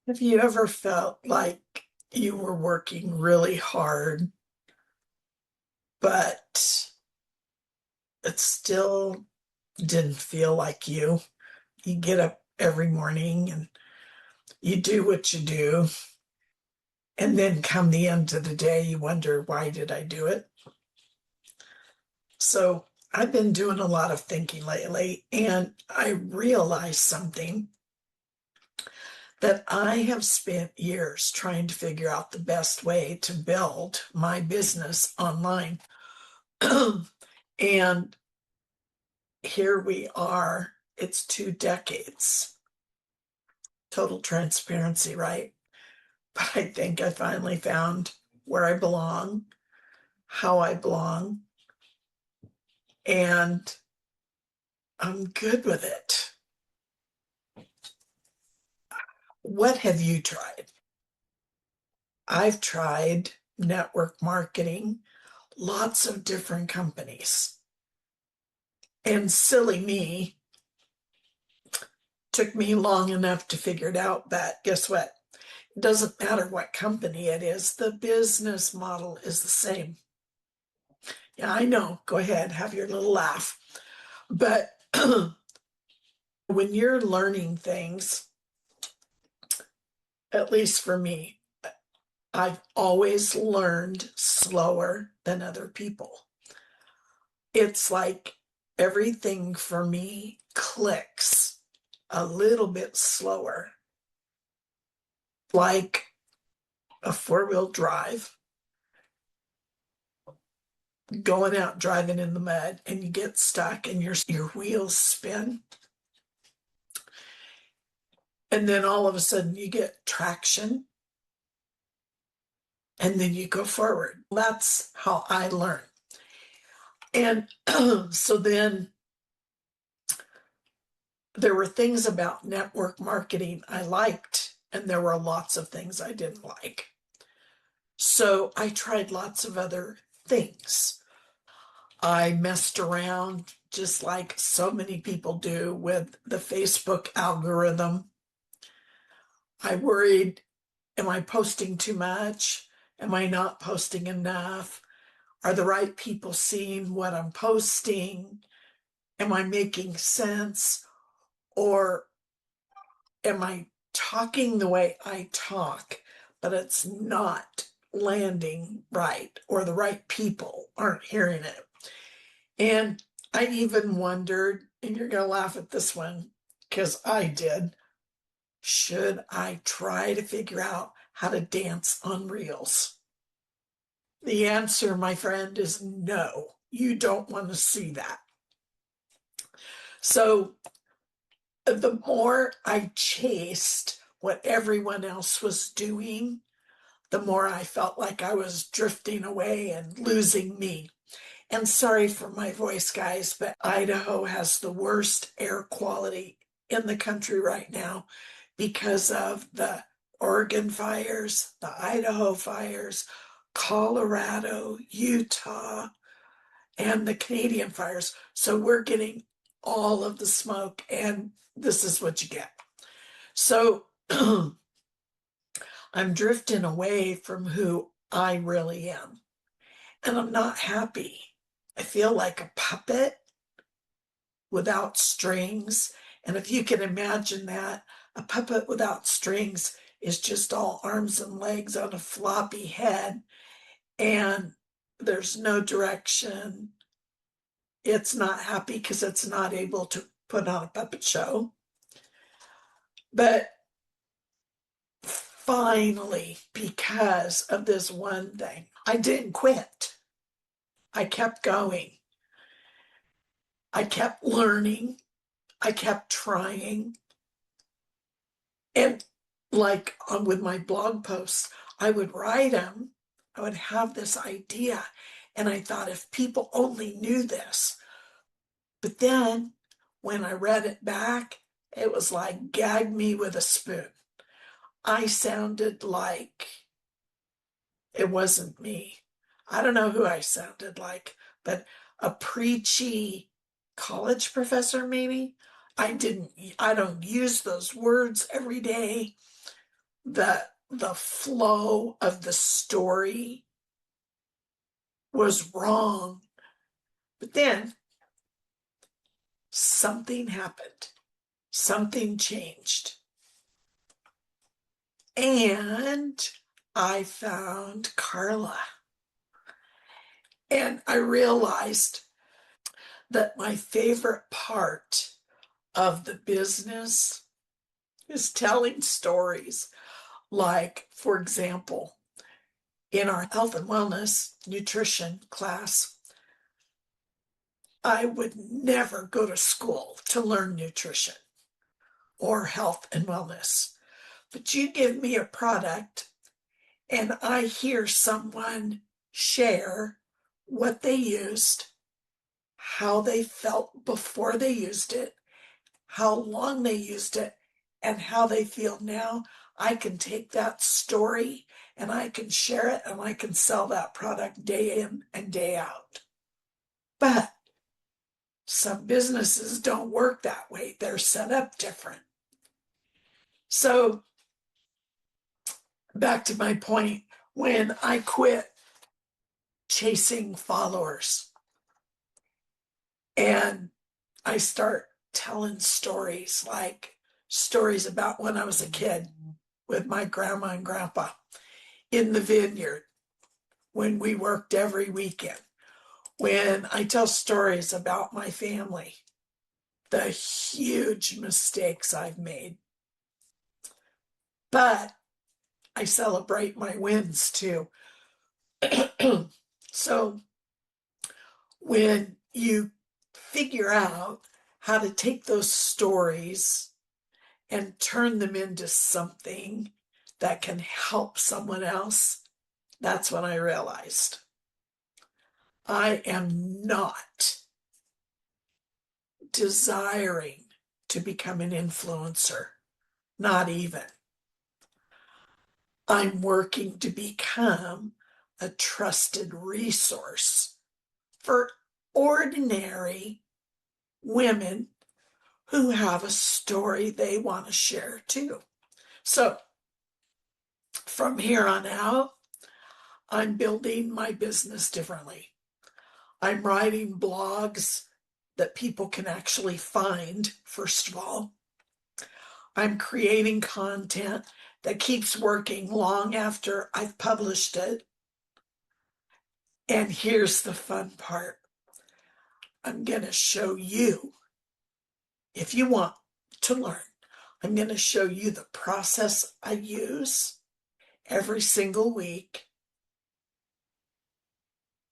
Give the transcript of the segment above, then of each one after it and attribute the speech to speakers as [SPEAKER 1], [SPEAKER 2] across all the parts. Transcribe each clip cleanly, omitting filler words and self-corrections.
[SPEAKER 1] Have you ever felt like you were working really hard, but it still didn't feel like you? You get up every morning and you do what you do, and then come the end of the day, you wonder, why did I do it? So I've been doing a lot of thinking lately, and I realized something that I have spent years trying to figure out the best way to build my business online. And here we are. It's 2 decades. Total transparency, right? But I think I finally found where I belong, how I belong, and I'm good with it. What have you tried? I've tried network marketing, lots of different companies. And silly me, took me long enough to figure it out, but guess what? It doesn't matter what company it is, the business model is the same. Yeah, I know. Go ahead, have your little laugh. But when you're learning things, at least for me, I've always learned slower than other people. It's like everything for me clicks a little bit slower, like a four-wheel drive, going out driving in the mud and you get stuck and your wheels spin. And then all of a sudden you get traction and then you go forward. That's how I learn. And so then there were things about network marketing I liked, and there were lots of things I didn't like. So I tried lots of other things. I messed around just like so many people do with the Facebook algorithm. I worried, am I posting too much? Am I not posting enough? Are the right people seeing what I'm posting? Am I making sense? Or am I talking the way I talk, but it's not landing right, or the right people aren't hearing it? And I even wondered, and you're going to laugh at this one because I did, should I try to figure out how to dance on reels? The answer, my friend, is no. You don't want to see that. So the more I chased what everyone else was doing, the more I felt like I was drifting away and losing me. And sorry for my voice, guys, but Idaho has the worst air quality in the country right now because of the Oregon fires, the Idaho fires, Colorado, Utah, and the Canadian fires. So we're getting all of the smoke, and this is what you get. So I'm drifting away from who I really am, and I'm not happy. I feel like a puppet without strings. And if you can imagine that, a puppet without strings is just all arms and legs on a floppy head, and there's no direction. It's not happy because it's not able to put on a puppet show. But finally, because of this one thing, I didn't quit. I kept going. I kept learning. I kept trying. And like with my blog posts, I would write them. I would have this idea. And I thought, if people only knew this. But then when I read it back, it was like gag me with a spoon. I sounded like it wasn't me. I don't know who I sounded like, but a preachy college professor, maybe. I don't use those words every day, the flow of the story was wrong. But then something happened. Something changed. And I found Carla. And I realized that my favorite part of the business is telling stories. Like, for example, in our health and wellness nutrition class, I would never go to school to learn nutrition or health and wellness. But you give me a product and I hear someone share what they used, how they felt before they used it, how long they used it, and how they feel now. I can take that story and I can share it and I can sell that product day in and day out. But some businesses don't work that way. They're set up different. So back to my point, when I quit chasing followers and I start telling stories, like stories about when I was a kid with my grandma and grandpa in the vineyard, when we worked every weekend, when I tell stories about my family, the huge mistakes I've made. But I celebrate my wins too. So when you figure out how to take those stories and turn them into something that can help someone else, that's when I realized I am not desiring to become an influencer, not even. I'm working to become a trusted resource for ordinary women who have a story they want to share too. So from here on out, I'm building my business differently. I'm writing blogs that people can actually find, first of all. I'm creating content that keeps working long after I've published it. And here's the fun part. I'm going to show you, if you want to learn, I'm going to show you the process I use every single week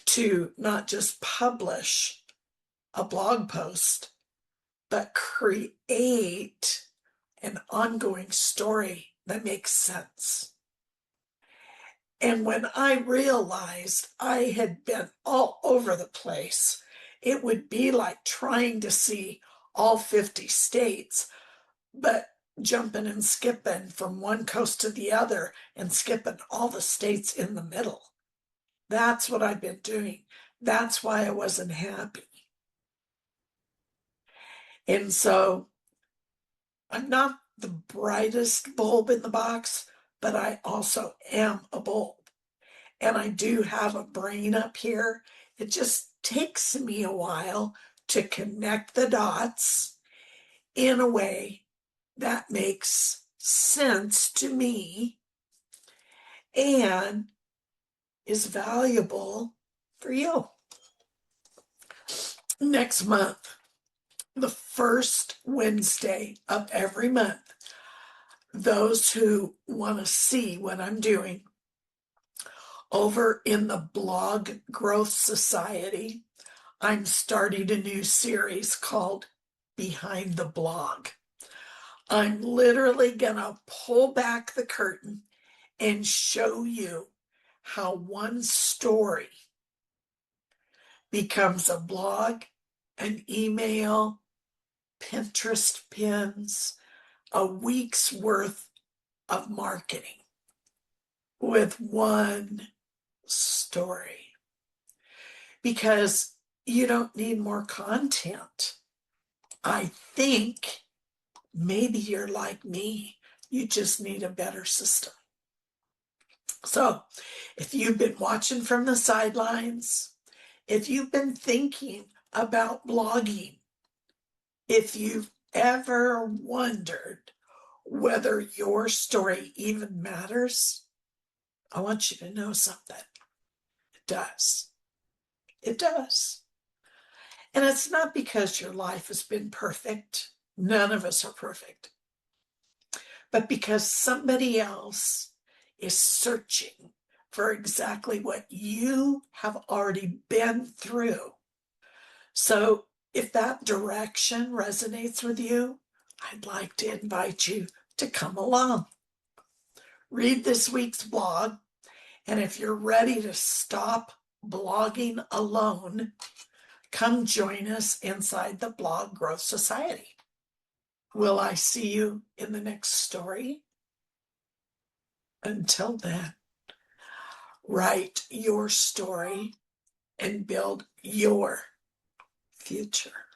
[SPEAKER 1] to not just publish a blog post, but create an ongoing story that makes sense. And when I realized I had been all over the place, it would be like trying to see all 50 states, but jumping and skipping from one coast to the other and skipping all the states in the middle. That's what I've been doing. That's why I wasn't happy. And so I'm not the brightest bulb in the box, but I also am a bulb. And I do have a brain up here. It just takes me a while to connect the dots in a way that makes sense to me and is valuable for you. Next month, the first Wednesday of every month, those who want to see what I'm doing over in the Blog Growth Society, I'm starting a new series called Behind the Blog. I'm literally going to pull back the curtain and show you how one story becomes a blog, an email, Pinterest pins, a week's worth of marketing with one story. Because you don't need more content. I think maybe you're like me. You just need a better system. So if you've been watching from the sidelines, if you've been thinking about blogging, if you've ever wondered whether your story even matters, I want you to know something. It does. It does. And it's not because your life has been perfect. None of us are perfect. But because somebody else is searching for exactly what you have already been through. So if that direction resonates with you, I'd like to invite you to come along. Read this week's blog, and if you're ready to stop blogging alone, come join us inside the Blog Growth Society. Will I see you in the next story? Until then, write your story and build your future.